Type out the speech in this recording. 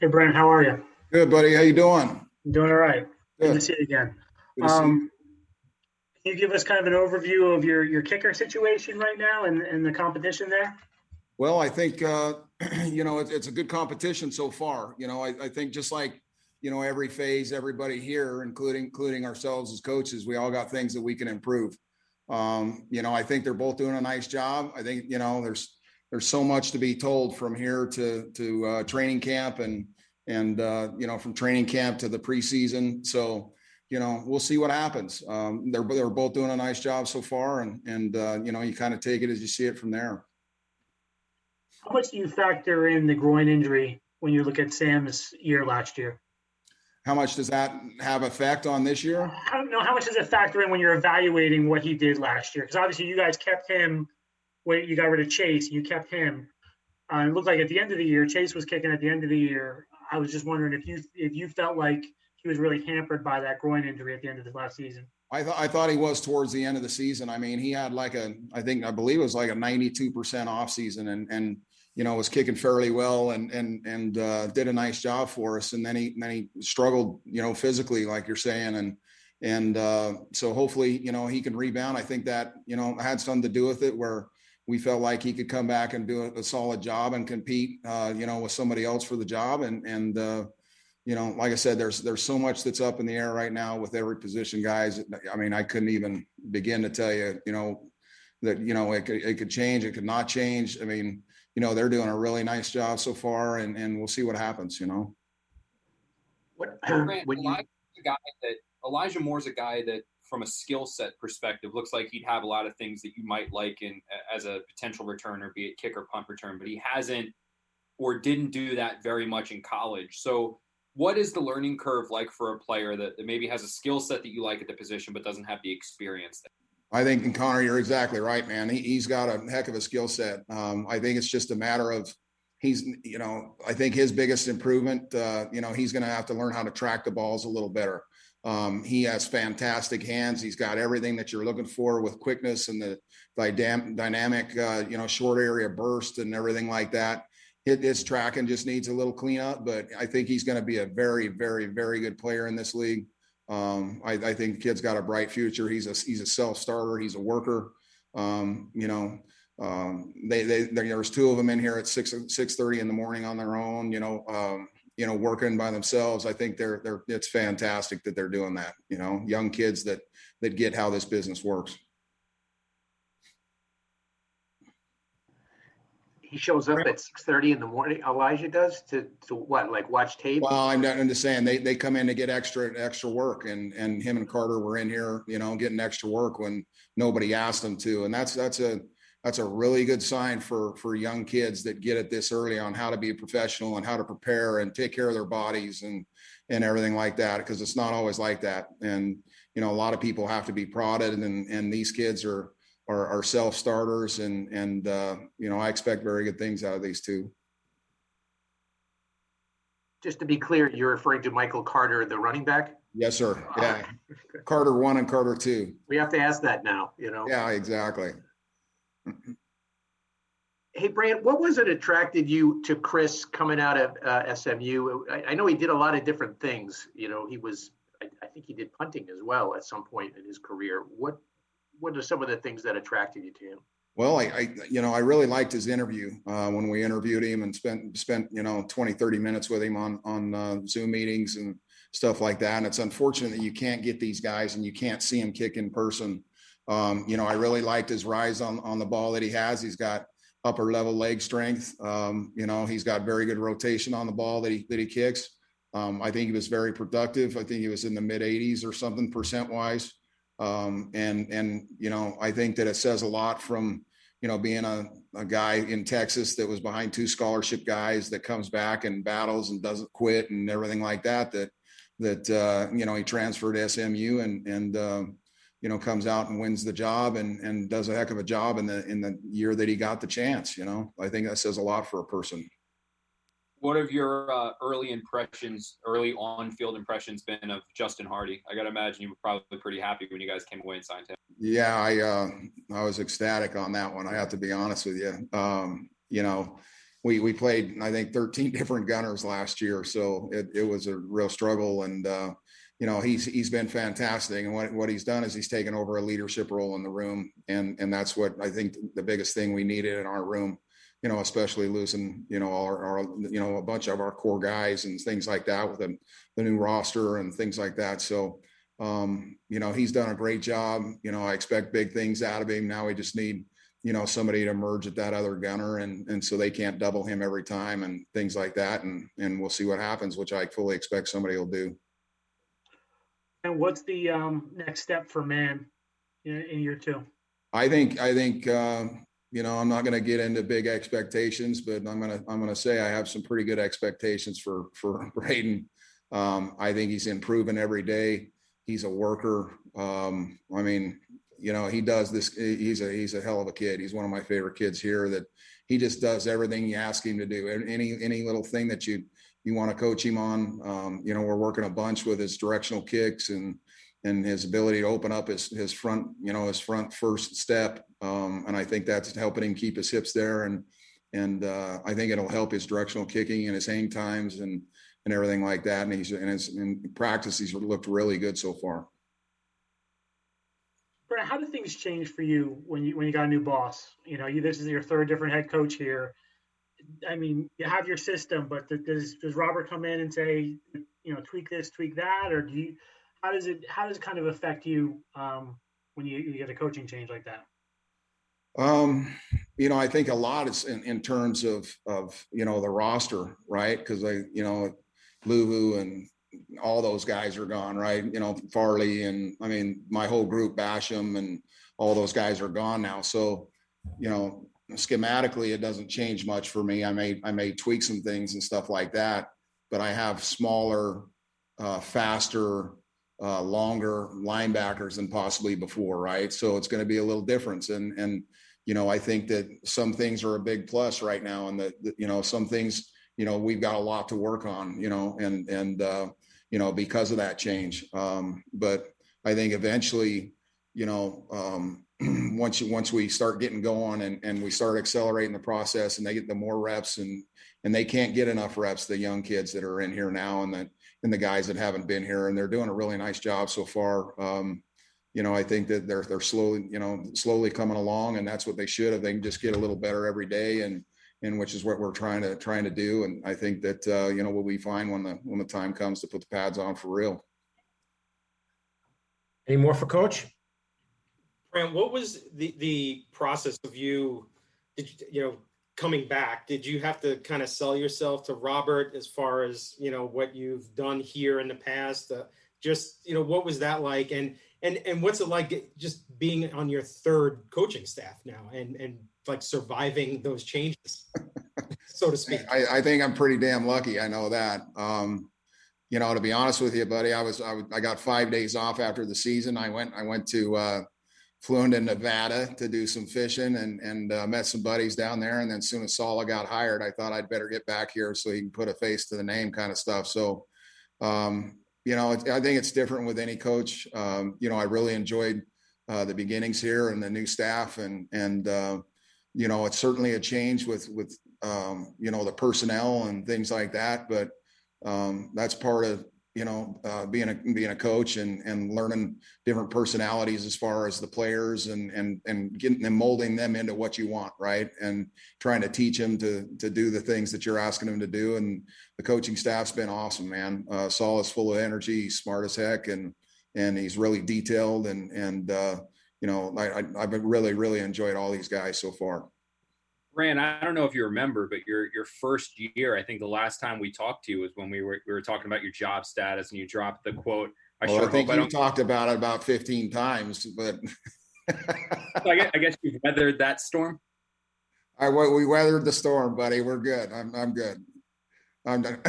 Hey, Brant, how are you? Good, buddy. How you doing? I'm doing all right. Good to Good. see you again. Good to see you. Um, can you give us kind of an overview of your kicker situation right now and the competition there? Well, I think it's a good competition so far. I think just like every phase, everybody here, including ourselves as coaches, we all got things that we can improve. I think they're both doing a nice job. I think there's so much to be told from here to training camp and from training camp to the preseason. So we'll see what happens. They're both doing a nice job so far, and you kind of take it as you see it from there. How much do you factor in the groin injury when you look at Sam's year last year? How much does that have effect on this year? I don't know. How much does it factor in when you're evaluating what he did last year? Because obviously you guys kept him when you got rid of Chase. You kept him. It looked like at the end of the year, Chase was kicking at the end of the year. I was just wondering if you felt like he was really hampered by that groin injury at the end of the last season. I thought he was towards the end of the season. I mean, he had I believe it was like a 92% off season and was kicking fairly well and did a nice job for us. And then he struggled, physically, like you're saying. And so hopefully, he can rebound. I think that, had something to do with it where we felt like he could come back and do a solid job and compete, with somebody else for the job. And like I said, there's so much that's up in the air right now with every position, guys. I mean, I couldn't even begin to tell you, that, it could change, it could not change. I mean, they're doing a really nice job so far, and we'll see what happens. What Grant, when you Elijah Moore's a guy that, from a skill set perspective, looks like he'd have a lot of things that you might like in as a potential returner, be it kick or punt return, but he hasn't or didn't do that very much in college. So what is the learning curve like for a player that maybe has a skill set that you like at the position but doesn't have the experience there? I think, and Connor, you're exactly right, man. He's got a heck of a skill set. I think it's just a matter of I think his biggest improvement, he's going to have to learn how to track the balls a little better. He has fantastic hands. He's got everything that you're looking for with quickness and the dynamic, short area burst and everything like that. His tracking just needs a little cleanup, but I think he's going to be a very, very, very good player in this league. I think the kid's got a bright future. He's a self-starter. He's a worker. There's two of them in here at 6:30 in the morning on their own, working by themselves. I think it's fantastic that they're doing that, young kids that get how this business works. He shows up at 6:30 in the morning. Elijah does to what, like watch tape? Well, I'm just saying they come in to get extra work, and him and Carter were in here, getting extra work when nobody asked them to, and that's a really good sign for young kids that get it this early on how to be a professional and how to prepare and take care of their bodies and everything like that, because it's not always like that. And a lot of people have to be prodded, and these kids are self-starters, and I expect very good things out of these two. Just to be clear, you're referring to Michael Carter, the running back? Yes, sir. Yeah. Carter 1 and Carter 2. We have to ask that now, Yeah, exactly. Hey, Brant, what was it attracted you to Chris coming out of SMU? I know he did a lot of different things. I think he did punting as well at some point in his career. What are some of the things that attracted you to him? Well, I really liked his interview when we interviewed him and spent 20, 30 minutes with him on Zoom meetings and stuff like that. And it's unfortunate that you can't get these guys and you can't see him kick in person. I really liked his rise on the ball that he has. He's got upper level leg strength. He's got very good rotation on the ball that he kicks. I think he was very productive. I think he was in the mid 80s or something percent wise. I think that it says a lot from, being a guy in Texas that was behind two scholarship guys that comes back and battles and doesn't quit and everything like that he transferred to SMU and comes out and wins the job and does a heck of a job in the year that he got the chance. I think that says a lot for a person. What have your early on-field impressions been of Justin Hardy? I got to imagine you were probably pretty happy when you guys came away and signed him. Yeah, I was ecstatic on that one. I have to be honest with you. we played, I think, 13 different gunners last year. So it was a real struggle. And, he's been fantastic. And what he's done is he's taken over a leadership role in the room. And that's what I think the biggest thing we needed in our room, especially losing, our a bunch of our core guys and things like that with the new roster and things like that. So, he's done a great job. I expect big things out of him. Now we just need, somebody to emerge at that other gunner and so they can't double him every time and things like that. And we'll see what happens, which I fully expect somebody will do. And what's the next step for Man in year 2? I think, I'm not going to get into big expectations, but I'm going to say I have some pretty good expectations for Braden. I think he's improving every day. He's a worker. He does this. He's a hell of a kid. He's one of my favorite kids here, that he just does everything you ask him to do. Any little thing that you want to coach him on. We're working a bunch with his directional kicks and his ability to open up his front, his front first step. And I think that's helping him keep his hips there. And I think it'll help his directional kicking and his hang times and everything like that. And in practice, he's looked really good so far. Brant, how do things change for you when you got a new boss? This is your third different head coach here. I mean, you have your system, but does Robert come in and say, tweak this, tweak that, or how does it kind of affect you when you get a coaching change like that? I think a lot is in terms of the roster, right? Because Luvu and all those guys are gone, right? Farley and my whole group, Basham and all those guys are gone now. So, schematically, it doesn't change much for me. I may tweak some things and stuff like that, but I have smaller, faster, longer linebackers than possibly before, right? So it's going to be a little difference. And I think that some things are a big plus right now, and that some things, we've got a lot to work on, and because of that change. But I think eventually, once we start getting going and we start accelerating the process and they get the more reps and they can't get enough reps, the young kids that are in here now and the guys that haven't been here, and they're doing a really nice job so far. I think that they're slowly coming along, and that's what they should have. They can just get a little better every day, and which is what we're trying to do. And I think that we'll be fine when the time comes to put the pads on for real. Any more for Coach? Brant, what was the process of you coming back? Did you have to kind of sell yourself to Robert as far as what you've done here in the past? What was that like? And what's it like just being on your third coaching staff now and like surviving those changes, so to speak? I think I'm pretty damn lucky. I know that. To be honest with you, buddy, I got 5 days off after the season. I went to flew into Nevada to do some fishing and met some buddies down there. And then as soon as Sala got hired, I thought I'd better get back here so he can put a face to the name kind of stuff. So, I think it's different with any coach. I really enjoyed the beginnings here and the new staff and it's certainly a change with the personnel and things like that. But that's part of, being a coach and learning different personalities as far as the players and getting them, molding them into what you want. Right. And trying to teach them to do the things that you're asking them to do. And the coaching staff's been awesome, man. Saul is full of energy, he's smart as heck. And he's really detailed. I've really, really enjoyed all these guys so far. Brant, I don't know if you remember, but your first year, I think the last time we talked to you was when we were talking about your job status, and you dropped the quote. I think you talked about it about 15 times, but so I guess you've weathered that storm. We weathered the storm, buddy. We're good. I'm good. I'm done.